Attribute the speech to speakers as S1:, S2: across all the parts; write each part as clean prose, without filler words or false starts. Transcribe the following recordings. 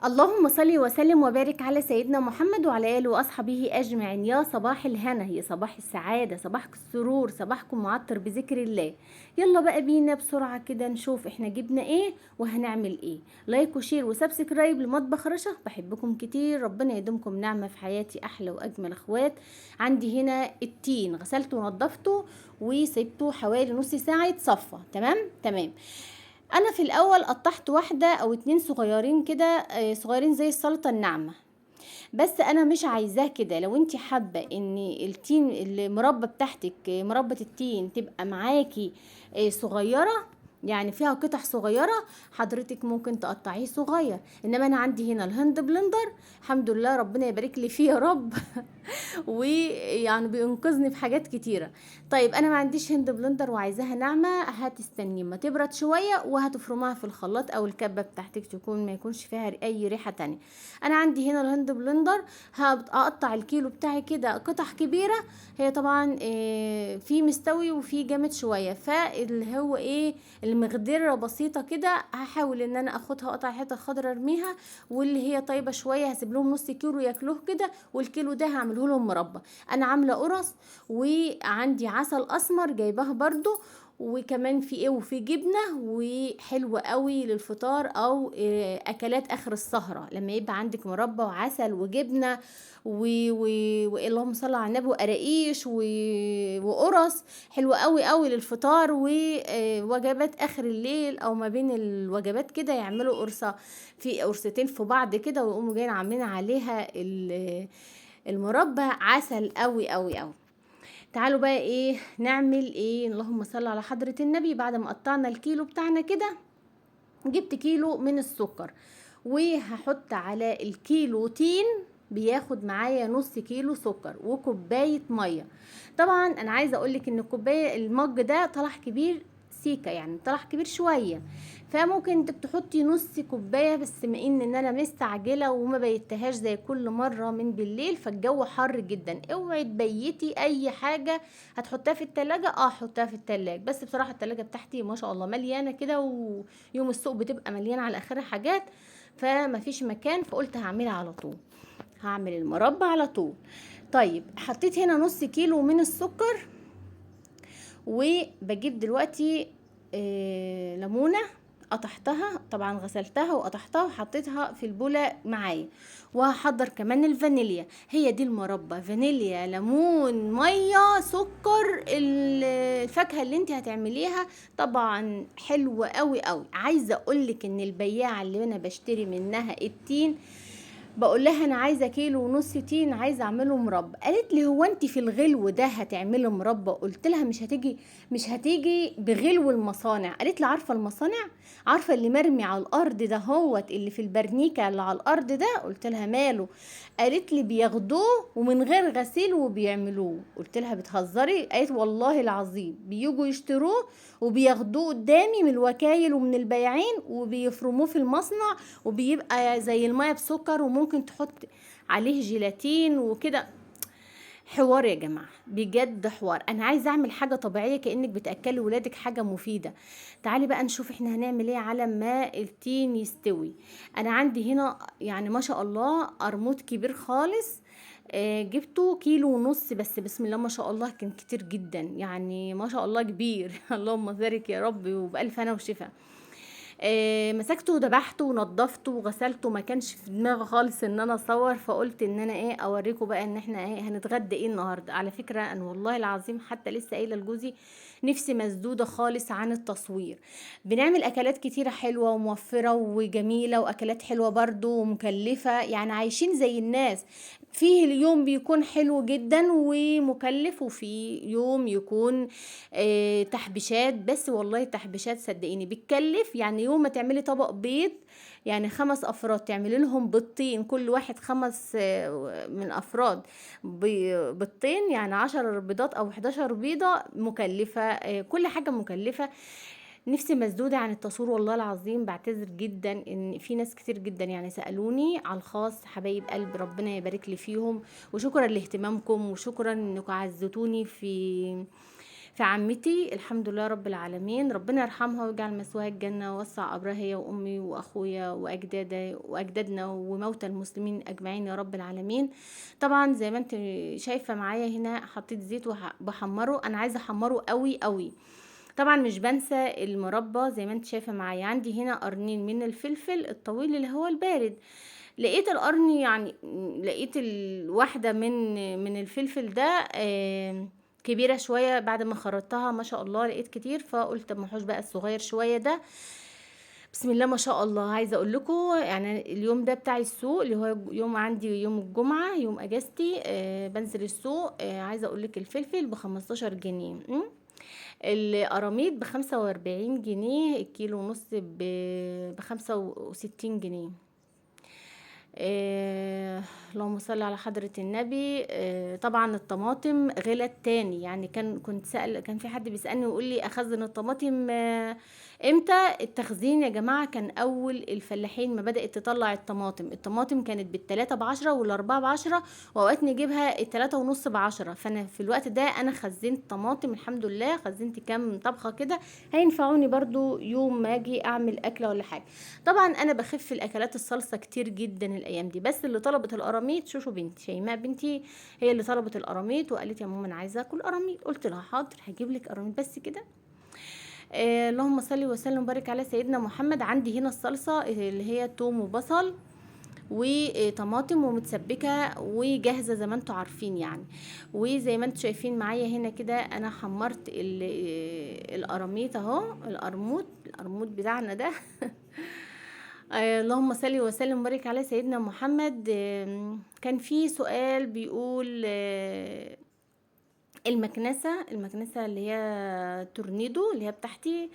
S1: اللهم صل وسلم وبارك على سيدنا محمد وعلى آله وأصحابه أجمعين. يا صباح الهنا، يا صباح السعادة، صباح السرور، صباحكم معطر بذكر الله. يلا بقى بينا بسرعة كده نشوف احنا جبنا ايه وهنعمل ايه. لايك وشير وسبسكرايب لمطبخ رشا. بحبكم كتير، ربنا يدومكم نعمة في حياتي، أحلى وأجمل اخوات. عندي هنا التين غسلته ونضفته وسيبته حوالي نص ساعة يتصفى. تمام تمام. انا في الاول قطعت واحدة او اتنين صغيرين كده، صغيرين زي السلطة الناعمة. بس انا مش عايزاه كده. لو انت حابة ان التين المربى بتاعتك، مربى التين تبقى معاكي صغيرة، يعني فيها قطع صغيرة، حضرتك ممكن تقطعيه صغير. انما انا عندي هنا الهاند بلندر، الحمد لله ربنا يبارك لي فيه يا رب. ويعني بينقذني في حاجات كتيرة. طيب انا ما عنديش هند بلندر وعايزاها ناعمة، هتستني ما تبرد شوية وهتفرمها في الخلاط او الكبة بتاعتك تكون ما يكونش فيها اي ريحة تانية. انا عندي هنا الهند بلندر، هقطع الكيلو بتاعي كده قطع كبيرة. هي طبعا في مستوي وفي جامد شوية، فاللي هو ايه المقدرة بسيطة كده، هحاول ان انا اخدها قطع حتة خضرا ارميها، واللي هي طيبة شوية هسيب لهم نص كيلو ياكلوه كده، والكيلو ده هعمله لهم مربى. انا عاملة قرص، وعندي عسل اسمر جايباه برضو، وكمان في ايه وفي جبنه، وحلوه قوي للفطار او اكلات اخر السهره لما يبقى عندك مربى وعسل وجبنه اللهم صل على النبي وقراقيش وقرص. حلوه قوي قوي للفطار ووجبات اخر الليل، او ما بين الوجبات كده يعملوا قرصه، في قرصتين في بعض كده، ويقوموا جايين عاملين عليها المربى عسل قوي قوي قوي. تعالوا بقى ايه نعمل ايه. اللهم صل على حضرة النبي. بعد ما قطعنا الكيلو بتاعنا كده، جبت كيلو من السكر، وهحط على الكيلو تين بياخد معايا نص كيلو سكر وكوباية مية. طبعا انا عايزة اقولك ان الكوباية المج ده طلع كبير سيكا، يعني طلع كبير شوية، فممكن انت بتحطي نص كوباية بس. ما ان انا مستعجلة وما بيتهاش زي كل مرة من بالليل، فالجو حر جدا. اوعي تبيتي اي حاجة هتحطها في التلاجة، حطها في التلاجة. بس بصراحة التلاجة بتاعتي ما شاء الله مليانة كده، يوم السوق بتبقى مليانه على اخرها حاجات، فما فيش مكان، فقلت هعملها على طول، هعمل المربى على طول. طيب حطيت هنا نص كيلو من السكر، وبجيب دلوقتي ليمونه، قطعتها طبعا، غسلتها وقطعتها وحطيتها في البولة معايا. وهحضر كمان الفانيليا، هي دي المربى، فانيليا ليمون مية سكر، الفاكهة اللي انت هتعمليها. طبعا حلوة قوي قوي. عايزة اقولك ان البياعة اللي انا بشتري منها التين، بقول لها انا عايزه كيلو ونص تين، عايزه اعمله مربى. قالت لي هو انت في الغلو ده هتعملي مربى؟ قلت لها مش هتيجي بغلو المصانع. قالت لي عارفه المصانع، عارفه اللي مرمي على الارض ده، هوت اللي في البرنيكه اللي على الارض ده. قلت لها ماله؟ قالت لي بياخدوه ومن غير غسيل وبيعملوه. قلت لها بتهزري؟ قالت والله العظيم بيجوا يشتروه وبياخدوه قدامي من الوكايل ومن البياعين وبيفرموه في المصنع، وبيبقى زي المية بسكر، وممكن تحط عليه جيلاتين وكده. حوار يا جماعة، بجد حوار. انا عايزة اعمل حاجة طبيعية كأنك بتأكلي ولادك حاجة مفيدة. تعالي بقى نشوف احنا هنعمل ايه على ما التين يستوي. انا عندي هنا يعني ما شاء الله قرموط كبير خالص، جبته كيلو ونص بس. بسم الله ما شاء الله كان كتير جدا، يعني ما شاء الله كبير. اللهم بارك يا رب، وبألف هنا وشفا. مسكته وذبحته ونضفته وغسلته. ما كانش في دماغي خالص ان انا اصور، فقلت ان انا ايه اوريكم بقى ان احنا ايه هنتغدى ايه النهارده. على فكره انا والله العظيم حتى لسه قايله لجوزي نفسي مسدوده خالص عن التصوير. بنعمل اكلات كتيره حلوه وموفره وجميله، واكلات حلوه برضو ومكلفه، يعني عايشين زي الناس. فيه اليوم بيكون حلو جدا ومكلف، وفي يوم يكون تحبيشات بس. والله تحبيشات صدقيني بتكلف. يعني يوم ما تعملي طبق بيض، يعني 5 افراد تعملي لهم بيضتين، كل واحد 5 من افراد بيضتين، يعني 10 بيضات او 11 بيضة، مكلفة. كل حاجة مكلفة. نفسي مسدودة عن التصوير والله العظيم. بعتذر جدا ان في ناس كتير جدا يعني سألوني على الخاص، حبايب قلب ربنا يبارك لي فيهم، وشكرا لاهتمامكم، وشكرا انكم عزتوني في عمتي الحمد لله رب العالمين، ربنا يرحمها ويجعل مثواها الجنة ووسع قبرها هي وأمي وأخويا وأجدادنا وموتى المسلمين أجمعين يا رب العالمين. طبعا زي ما انت شايفة معايا هنا حطيت زيت وبحمره، أنا عايزة أحمره قوي قوي. طبعا مش بنسى المربى زي ما انت شايفة معايا. عندي هنا قرنين من الفلفل الطويل اللي هو البارد. لقيت القرن يعني، لقيت الواحدة من الفلفل ده كبيرة شوية، بعد ما خرطتها ما شاء الله لقيت كتير، فقلت ما احوش بقى الصغير شوية ده. بسم الله ما شاء الله. عايزه اقول لكم يعني اليوم ده بتاع السوق اللي هو يوم عندي يوم الجمعه يوم اجازتي، بنزل السوق. عايزه اقول لك الفلفل ب15 جنيه، القراميط ب45 جنيه، الكيلو ونص ب65 جنيه. اللهم صل على حضرة النبي. طبعا الطماطم غلت تاني، يعني كان في حد بيسألني ويقول لي اخزن الطماطم امتى؟ التخزين يا جماعة كان اول الفلاحين ما بدأت تطلع الطماطم كانت بال3 ب10 وال4 ب10، واوقات نجيبها ال3 ونص ب10. فانا في الوقت ده انا خزنت طماطم الحمد لله، خزنت كام طبخة كده هينفعوني برضو يوم ما اجي اعمل اكلة ولا حاجة. طبعا انا بخف في الاكلات الصلصه كتير جدا الايام دي، بس اللي طلبت القراميط شوشو بنتي شيماء بنتي هي اللي طلبت القراميط وقالت يا ماما انا عايزه اكل قراميط. قلت لها حاضر هجيب لك قراميط بس كده. اللهم صل وسلم وبارك على سيدنا محمد. عندي هنا الصلصه اللي هي توم وبصل وطماطم ومتسبكه وجاهزه زي ما انتم عارفين يعني. وزي ما انتم شايفين معايا هنا كده انا حمرت القراميط اهو، القرموط بتاعنا ده. اللهم صل وسلم وبارك على سيدنا محمد. كان في سؤال بيقول المكنسة اللي هي تورنيدو اللي هي بتاعتي،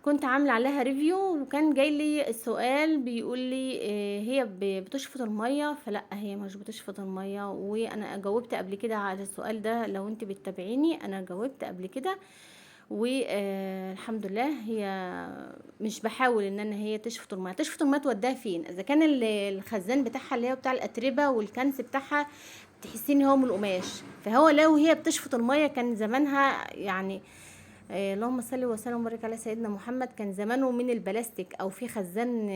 S1: كنت عامله عليها ريفيو، وكان جاي لي السؤال بيقول لي هي بتشفط الميه؟ فلا هي مش بتشفط الميه، وانا جاوبت قبل كده على السؤال ده. لو انت بتتابعيني انا جاوبت قبل كده، والحمد لله هي مش بحاول ان هي تشفط الميه. تشفط الميه توديها فين؟ اذا كان الخزان بتاعها اللي هو بتاع الاتربه والكنس بتاعها تحسين هو من القماش، فهو لو هي بتشفط الميه كان زمانها يعني اللهم صل وسلم وبارك على سيدنا محمد، كان زمانه من البلاستيك او في خزان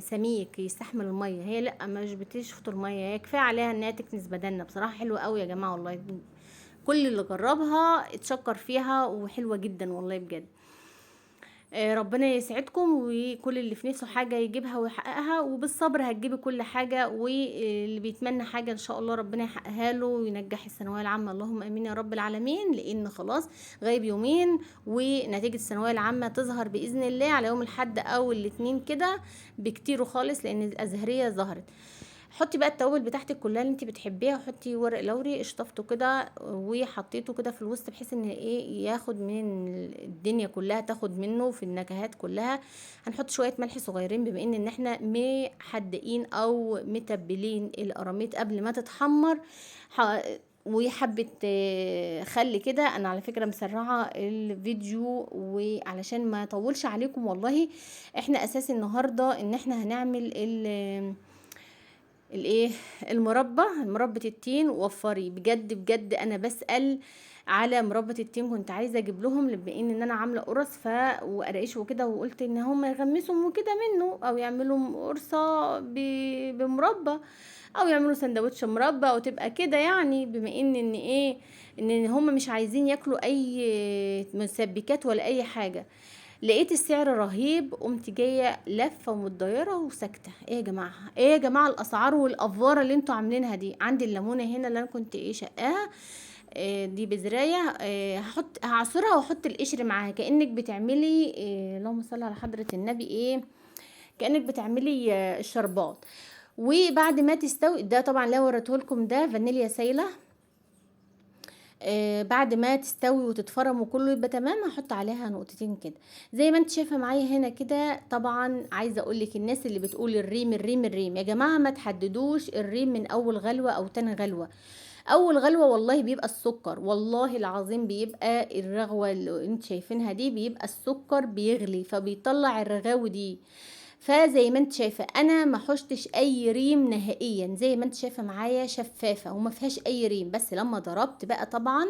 S1: سميك يستحمل الميه. هي لا مش بتشفط الميه، هي كفايه عليها انها تكنس بدننا. بصراحه حلوه قوي يا جماعه والله، كل اللي جربها اتشكر فيها وحلوه جدا والله بجد. ربنا يسعدكم، وكل اللي في نفسه حاجة يجيبها ويحققها، وبالصبر هتجيبي كل حاجة، واللي بيتمنى حاجة ان شاء الله ربنا يحققها له وينجح الثانوية العامة. اللهم امين يا رب العالمين، لان خلاص غايب يومين ونتيجة الثانوية العامة تظهر بإذن الله على يوم الحد او الاثنين كده بكتير خالص، لان الازهرية ظهرت. حطي بقى التوابل بتاعتك كلها اللي انت بتحبيها، حطي ورق لوري اشطفته كده وحطيته كده في الوسط بحيث ان ايه ياخد من الدنيا كلها، تاخد منه في النكهات كلها. هنحط شويه ملح صغيرين بما ان احنا محدقين او متبلين القراميط قبل ما تتحمر، وحبة خل كده. انا على فكرة مسرعة الفيديو وعلشان ما اطولش عليكم والله. احنا اساس النهاردة ان احنا هنعمل الايه مربى التين. وفري بجد بجد، انا بسأل على مربى التين، كنت عايزه اجيب لهم بما ان انا عامله قرص وقراقيش وكده، وقلت ان هم يغمسوا وكده منه او يعملوا قرصه بمربى، او يعملوا سندوتش مربى او تبقى كده يعني. بما ان ايه ان هم مش عايزين ياكلوا اي مسبكات ولا اي حاجه. لقيت السعر رهيب، قمت جايه لفه ومتضيره وساكته. ايه يا جماعه، ايه يا جماعه الاسعار والافواره اللي انتوا عاملينها دي؟ عندي الليمونه هنا اللي انا كنت شقاها، دي بذرايه، هعصرها واحط القشر معاها كانك بتعملي اللهم صل على حضره النبي كانك بتعملي الشربات. وبعد ما تستوي ده طبعا لو وريته لكم ده فانيليا سايله، بعد ما تستوي وتتفرم وكله يبقى تمام هحط عليها نقطتين كده زي ما انت شايفه معايا هنا كده. طبعا عايزه اقول لك الناس اللي بتقول الريم يا جماعه ما تحددوش الريم من اول غلوه او تاني غلوه. اول غلوه والله بيبقى السكر، والله العظيم بيبقى الرغوه اللي انت شايفينها دي بيبقى السكر بيغلي فبيطلع الرغاوي دي. فزي ما انت شايفه انا ما حشتش اي ريم نهائيا، زي ما انت شايفه معايا شفافه وما فيهاش اي ريم. بس لما ضربت بقى طبعا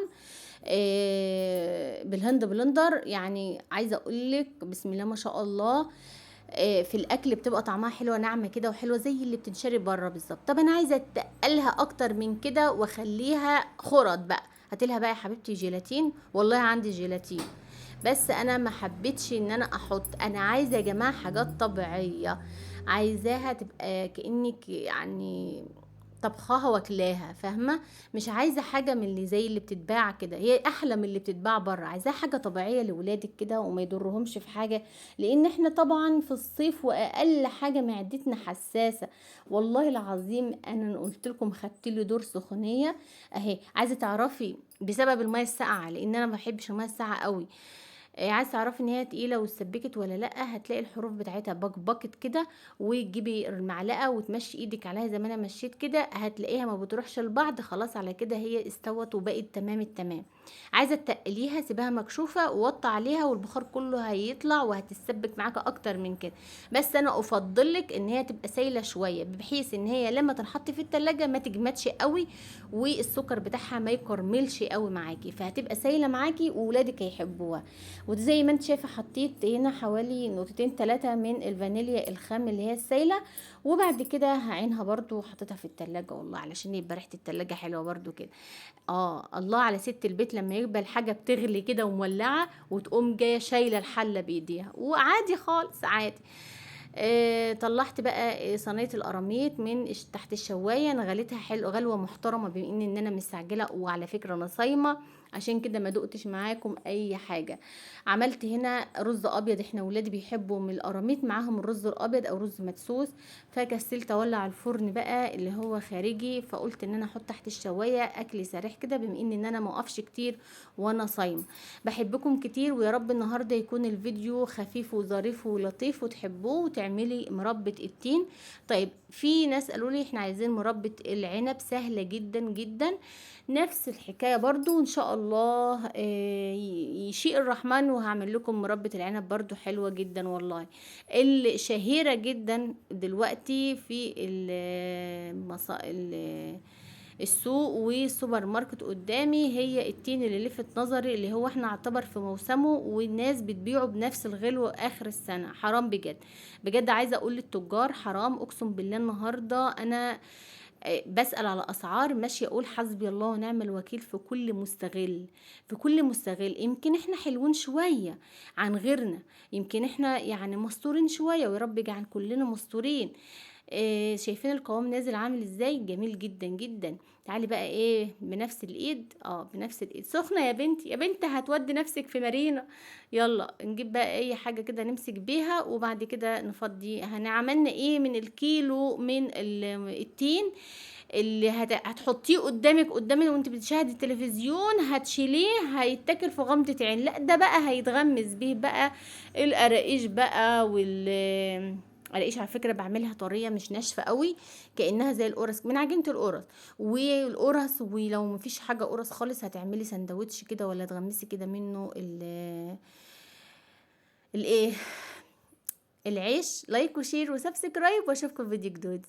S1: بالهاند بلندر. يعني عايزه اقولك بسم الله ما شاء الله، في الاكل بتبقى طعمها حلوه ناعمه كده وحلوه زي اللي بتنشرب بره بالظبط. طب انا عايزه اتقلها اكتر من كده واخليها خرط بقى، هاتلها بقى يا حبيبتي جيلاتين، والله عندي جيلاتين، بس انا ما حبيتش ان انا احط. انا عايزه يا جماعه حاجات طبيعيه، عايزاها تبقى كانك يعني طبخاها واكلاها، فاهمه؟ مش عايزه حاجه من اللي زي اللي بتتباع كده، هي احلى من اللي بتتباع بره. عايزاها حاجه طبيعيه لولادك كده وما يضرهمش في حاجه، لان احنا طبعا في الصيف واقل حاجه معدتنا حساسه. والله العظيم انا قلت لكم خدت لي دور سخونيه اهي. عايزه تعرفي بسبب الميه الساقعه، لان انا ما بحبش الميه الساقعه قوي. عايز تعرفي ان هي تقيله واتسبكت ولا لا؟ هتلاقي الحروف بتاعتها بكبكت كده، وتجيبي المعلقه وتمشي ايدك عليها زي ما انا مشيت كده، هتلاقيها ما بتروحش لبعض. خلاص على كده هي استوت وبقت تمام التمام. عايزه تقليها سيبها مكشوفه ووطي عليها والبخار كله هيطلع وهتتسبك معاك اكتر من كده. بس انا افضلك ان هي تبقى سايله شويه، بحيث ان هي لما تنحط في التلاجة ما تجمدش قوي، والسكر بتاعها ما يكرملش قوي معاكي، فهتبقى سايله معاكي وولادك هيحبوها. وزي ما انت شايفه حطيت هنا حوالي نقطتين 3 من الفانيليا الخام اللي هي السايله، وبعد كده هعينها برضو وحطيتها في التلاجة والله علشان يبقى ريحه التلاجة حلوه برضو كده. الله على ست البيت لما يبقى الحاجه بتغلي كده ومولعه وتقوم جايه شايله الحله بايديها، وعادي خالص عادي. طلعت بقى صينيه القراميط من تحت الشوايه، انا غليتها حلو غلوه محترمه بما ان انا مستعجله، وعلى فكره انا صايمه عشان كده ما دقتش معاكم اي حاجه. عملت هنا رز ابيض، احنا ولادي بيحبوا من القراميط معاهم الرز الابيض او رز مدسوس، فكسلت اولع الفرن بقى اللي هو خارجي، فقلت ان انا احط تحت الشوايه اكل سريع كده بما ان انا ما اقفش كتير وانا صايمه. بحبكم كتير، ويا رب النهارده يكون الفيديو خفيف وظريف ولطيف وتحبوه وتعملي مربى التين. طيب في ناس قالوا لي احنا عايزين مربى العنب، سهله جدا جدا، نفس الحكايه برضو ان شاء الله يشيء الرحمن، وهعمل لكم مربى العنب برضو حلوه جدا والله. الشهيره جدا دلوقتي في السوق والسوبر ماركت قدامي هي التين اللي لفت نظري، اللي هو احنا اعتبر في موسمه والناس بتبيعه بنفس الغلو اخر السنة. حرام بجد بجد، عايزة اقول للتجار حرام اقسم بالله. النهاردة انا بسأل على اسعار ماشية اقول حسبي الله ونعم الوكيل في كل مستغل، في كل مستغل. يمكن احنا حلوين شوية عن غيرنا، يمكن احنا يعني مستورين شوية، ويا رب يجعل كلنا مستورين. شايفين القوام نازل عامل ازاي؟ جميل جدا جدا. تعالي بقى ايه بنفس الايد، بنفس الايد سخنه يا بنتي، يا بنت هتودي نفسك في مارينا. يلا نجيب بقى اي حاجه كده نمسك بيها، وبعد كده نفضي. هنعملنا ايه من الكيلو من التين اللي هتحطيه قدامك وانت بتشاهدي التلفزيون، هتشيليه هيتاكل في غمضة عين؟ لا ده بقى هيتغمس بيه بقى القراقيش بقى قراقيش على فكره بعملها طريه مش ناشفه قوي، كانها زي القرص من عجينه القرص. والقرص ولو مفيش حاجه قرص خالص هتعملي سندوتش كده ولا تغمسي كده منه الايه العيش. لايك وشير وسبسكرايب، واشوفكم في فيديو جديد.